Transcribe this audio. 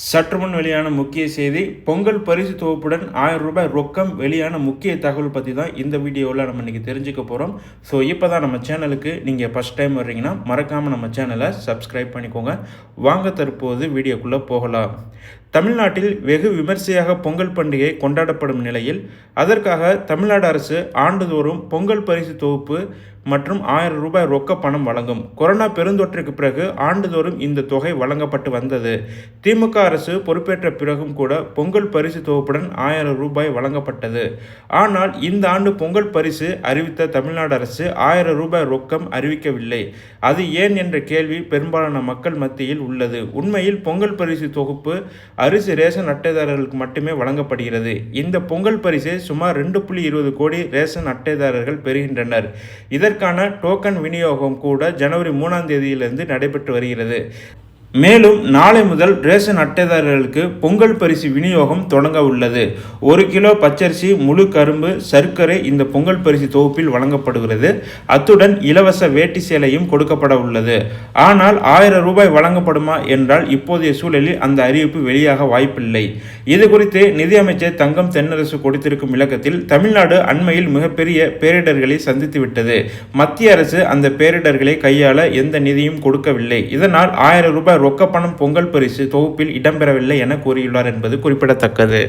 சற்றுமுன் வெளியான முக்கிய செய்தி, பொங்கல் பரிசு தொகுப்புடன் 1000 ரூபாய் ரொக்கம் வெளியான முக்கிய தகவல் பற்றி தான் இந்த வீடியோவில் நம்ம இன்றைக்கி தெரிஞ்சுக்க போகிறோம். ஸோ இப்போ தான் நம்ம சேனலுக்கு நீங்கள் ஃபஸ்ட் டைம் வர்றீங்கன்னா மறக்காமல் நம்ம சேனலை சப்ஸ்கிரைப் பண்ணிக்கோங்க. வாங்க தற்போது வீடியோக்குள்ளே போகலாம். தமிழ்நாட்டில் வெகு விமர்சையாக பொங்கல் பண்டிகை கொண்டாடப்படும் நிலையில் அதற்காக தமிழ்நாடு அரசு ஆண்டுதோறும் பொங்கல் பரிசு தொகுப்பு மற்றும் 1000 ரூபாய் ரொக்க பணம் வழங்கும். கொரோனா பெருந்தொற்றுக்கு பிறகு ஆண்டுதோறும் இந்த தொகை வழங்கப்பட்டு வந்தது. திமுக அரசு பொறுப்பேற்ற பிறகும் கூட பொங்கல் பரிசு தொகுப்புடன் 1000 ரூபாய் வழங்கப்பட்டது. ஆனால் இந்த ஆண்டு பொங்கல் பரிசு அறிவித்த தமிழ்நாடு அரசு 1000 ரூபாய் ரொக்கம் அறிவிக்கவில்லை. அது ஏன் என்ற கேள்வி பெரும்பாலான மக்கள் மத்தியில் உள்ளது. உண்மையில் பொங்கல் பரிசு தொகுப்பு அரிசி ரேஷன் அட்டைதாரர்களுக்கு மட்டுமே வழங்கப்படுகிறது. இந்த பொங்கல் பரிசை சுமார் 2.20 கோடி ரேஷன் அட்டைதாரர்கள் பெறுகின்றனர். இதற்கான டோக்கன் விநியோகம் கூட ஜனவரி 3ஆம் தேதியிலிருந்து நடைபெற்று வருகிறது. மேலும் நாளை முதல் ரேஷன் அட்டைதாரர்களுக்கு பொங்கல் பரிசு விநியோகம் தொடங்க உள்ளது. 1 கிலோ பச்சரிசி, முழு கரும்பு, சர்க்கரை இந்த பொங்கல் பரிசு தொகுப்பில் வழங்கப்படுகிறது. அத்துடன் இலவச வேட்டி சேலையும் கொடுக்கப்பட உள்ளது. ஆனால் 1000 ரூபாய் வழங்கப்படுமா என்றால் இப்போதைய சூழலில் அந்த அறிவிப்பு வெளியாக வாய்ப்பில்லை. இது குறித்து நிதியமைச்சர் தங்கம் தென்னரசு கொடுத்திருக்கும் விளக்கத்தில், தமிழ்நாடு அண்மையில் மிகப்பெரிய பேரிடர்களை சந்தித்துவிட்டது. மத்திய அரசு அந்த பேரிடர்களை கையாள எந்த நிதியும் கொடுக்கவில்லை. இதனால் 1000 ரூபாய் ரொக்கப்பணம் பொங்கல் பரிசு தொகுப்பில் இடம்பெறவில்லை என கூறியுள்ளார் என்பது குறிப்பிடத்தக்கது.